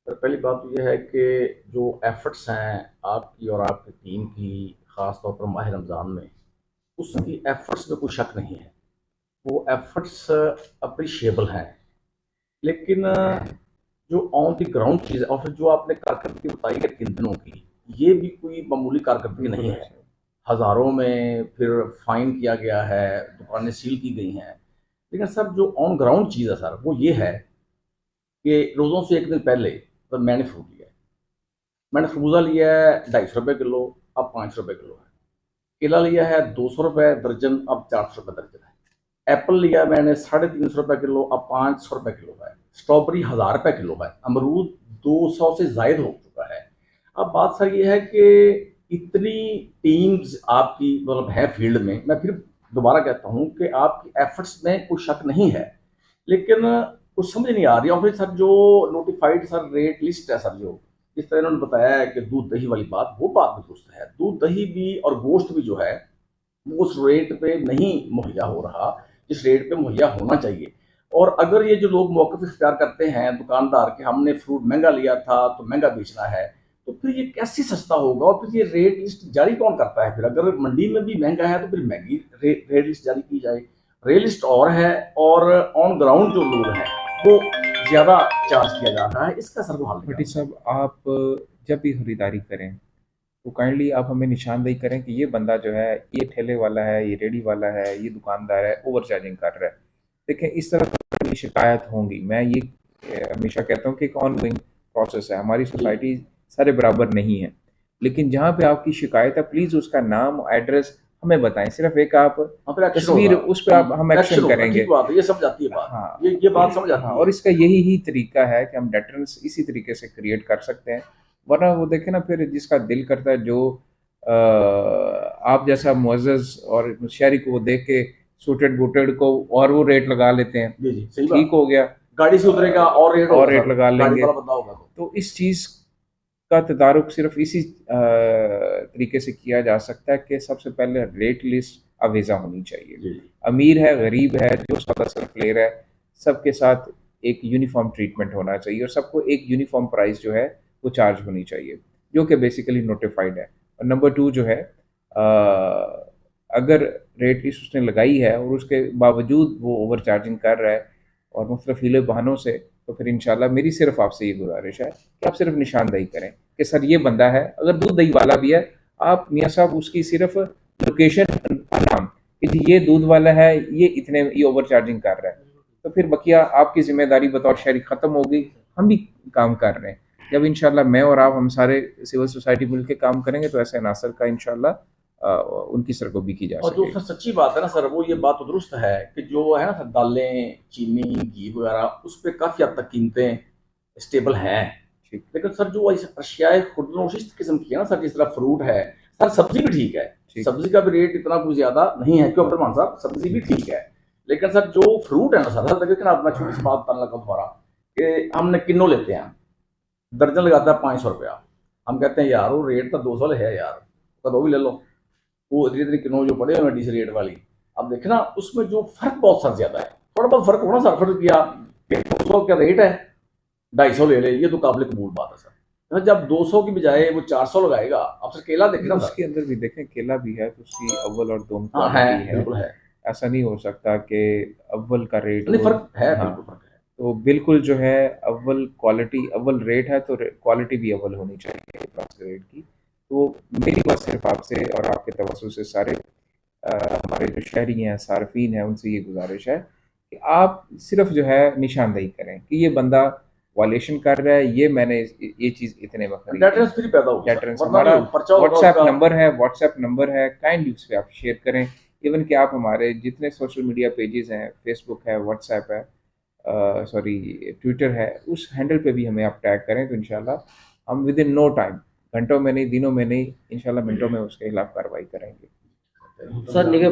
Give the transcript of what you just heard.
Sir पहली बात तो ये है कि जो एफर्ट्स हैं आपकी और आपकी टीम की, ख़ास तौर पर माह रमज़ान में, उसकी एफर्ट्स में कोई शक नहीं है। वो एफर्ट्स अप्रिशिएबल हैं। लेकिन जो ऑन द ग्राउंड चीज़ है और फिर जो आपने कारकर्दगी बताई है 3 दिनों की, ये भी कोई मामूली कारकर्दगी नहीं है। हज़ारों में फिर फाइन किया गया है, दुकानें सील की गई हैं। लेकिन सर जो ऑन ग्राउंड चीज़ है सर, वो ये है कि रोज़ों से 1 दिन पहले तो मैंने फ्रूट लिया है। मैंने खरबूजा लिया है 250 रुपये किलो, अब 500 रुपये किलो है। केला लिया है 200 रुपये दर्जन, अब 400 रुपये दर्जन है। एप्पल लिया मैंने 350 रुपये किलो, अब 500 रुपये किलो है। स्ट्रॉबेरी 1000 रुपये किलो है। अमरूद 200 से जायद हो चुका है। अब बात सर ये है कि इतनी टीम्स आपकी मतलब है फील्ड में, मैं फिर दोबारा कहता हूँ कि आपकी एफर्ट्स में कोई शक नहीं है, लेकिन कुछ समझ नहीं आ रही। और फिर सर जो नोटिफाइड सर रेट लिस्ट है सर, जो जिस तरह इन्होंने बताया है कि दूध दही वाली बात, वो बात भी दुरुस्त है। दूध दही भी और गोश्त भी जो है वो उस रेट पे नहीं मुहैया हो रहा जिस रेट पे मुहैया होना चाहिए। और अगर ये जो लोग मौक़िफ़ इख्तियार करते हैं दुकानदार के, हमने फ्रूट महंगा लिया था तो महंगा बेचना है, तो फिर ये कैसे सस्ता होगा? और फिर ये रेट लिस्ट जारी कौन करता है? फिर अगर मंडी में भी महंगा है तो फिर महंगी रेट लिस्ट जारी की जाए। रेट लिस्ट और है, और ऑन ग्राउंड जो लोग हैं वो ज़्यादा चार्ज किया जा रहा है। इसका सर वो हल भट्टी निकालना साहब, आप जब भी खरीदारी करें तो काइंडली आप हमें निशानदेही करें कि ये बंदा जो है, ये ठेले वाला है, ये रेडी वाला है, ये दुकानदार है, ओवर चार्जिंग कर रहा है। देखें, इस तरह की शिकायत होंगी। मैं ये हमेशा कहता हूँ कि एक ऑनगोइंग प्रोसेस है। हमारी जी। सोसाइटी सारे बराबर नहीं है, लेकिन जहाँ पे आपकी शिकायत है, प्लीज़ उसका नाम, एड्रेस हमें बताएं। सिर्फ एक आप हाँ, फिर एक्शन तस्वीर, होगा। उस पर हम एक्शन एक्शन होगा, करेंगे। ठीक बात है, ये समझ आती है बात। हाँ, ये बात समझ हाँ, आती और है। इसका यही ही तरीका है कि हम डेटरेंस इसी तरीके से क्रिएट कर सकते हैं। वरना वो देखे ना, फिर जिसका दिल करता है, जो आप जैसा मुअज़्ज़ज़ और शहरी को वो देख के सूटेड बूटेड को और वो रेट लगा लेते हैं। जी, जी, सही ठीक बात है। हो गया, गाड़ी से उतरेगा और रेट और होगा रेट सर, लगा गाड़ी लेंगे। वाला बंदा होगा तो। तो इस चीज़ का तदारुक सिर्फ इसी तरीके से किया जा सकता है कि सबसे पहले रेट लिस्ट अवेजा होनी चाहिए। जी, जी। अमीर है, गरीब है, जो सौदा सिर्फ ले रहा है, सबके साथ एक यूनिफॉर्म ट्रीटमेंट होना चाहिए, और सबको एक यूनिफॉर्म प्राइस जो है वो चार्ज होनी चाहिए, जो कि बेसिकली नोटिफाइड है। और नंबर टू जो है, अगर रेट लिस्ट उसने लगाई है और उसके बावजूद वो ओवर चार्जिंग कर रहा है और मुख्तलिफ हीले बहानों से, तो फिर इंशाल्लाह मेरी सिर्फ आपसे ये गुजारिश है कि आप सिर्फ निशानदेही करें कि सर ये बंदा है। अगर दूध दही वाला भी है, आप मियाँ साहब उसकी सिर्फ लोकेशन नाम कि जी ये दूध वाला है, ये इतने ये ओवर चार्जिंग कर रहा है, तो फिर बकिया आपकी जिम्मेदारी बतौर शहरी ख़त्म हो गई। हम भी काम कर रहे हैं। जब इंशाल्लाह मैं और आप, हम सारे सिविल सोसाइटी मिलकर काम करेंगे, तो ऐसे अनासर का इंशाल्लाह उनकी सरगोबी की जा और जो सर सकेगी। सच्ची बात है ना सर, वो ये बात तो दुरुस्त है कि जो है ना सर, दालें, चीनी, घी वगैरह, उस पे काफ़ी हद तक कीमतें स्टेबल हैं। ठीक। लेकिन सर जो अशियाए खुर्दनोश इस किस्म की है ना सर, जिस तरह फ्रूट है, सर सब्जी भी ठीक है। ठीक। सब्जी का भी रेट इतना कुछ ज़्यादा नहीं है, क्यों अब्दुलरहमान साहब? सब्जी भी ठीक है। लेकिन सर जो फ्रूट है ना सर, देखिए ना, अपना छोटी सी बात बताने लगा दोबारा कि हमने किलो लेते हैं, दर्जन लगाता है 500 रुपया। हम कहते हैं यार वो रेट तो 200 है यार, तो वो भी ले लो। वो इतनी इतनी किलो जो पड़े हुए डीसी रेट वाली, अब देखना उसमें जो फर्क बहुत सर ज्यादा है। थोड़ा बहुत फर्क होना सर, फर्क किया कि 200 का रेट है, 250 ले ले, ये तो काबिल कबूल बात है सर। तो जब 200 की बजाय वो 400 लगाएगा, अब सर केला देखे नहीं, ना सर। उसके अंदर भी देखें, केला भी है तो उसकी अव्वल और दोम हाँ है, क्वालिटी है। बिल्कुल है। ऐसा नहीं हो सकता कि अव्वल का रेट नहीं, वो। फर्क है, हाँ, बिल्कुल फर्क है। तो बिल्कुल जो है, अव्वल क्वालिटी, अव्वल रेट है तो क्वालिटी भी अव्वल होनी चाहिए प्लस रेट की। तो मेरी बात सिर्फ आपसे और आपके तवज्जुह से सारे हमारे जो शहरी हैं, सार्फिन हैं, उनसे ये गुजारिश है कि आप सिर्फ जो है निशानदेही करें कि ये बंदा वायलेशन कर रहा है, ये मैंने ये चीज़ इतने में खरीदी। डेटरेंस फ्री पैदा होगी सर, डेटरेंस वरना हमारा नहीं पर्चा होगा व्हाट्सएप उसका। नंबर है, व्हाट्सएप नंबर है, काइंडली उस पर आप शेयर करें। इवन कि आप हमारे जितने सोशल मीडिया पेजेस हैं, फेसबुक है, व्हाट्सएप है, सॉरी ट्विटर है, उस हैंडल पे भी हमें आप टैग करें, तो इंशाल्लाह हम विद इन नो टाइम, घंटों में नहीं, दिनों में नहीं, इंशाल्लाह मिनटों में उसके खिलाफ कार्रवाई करेंगे। सर निगह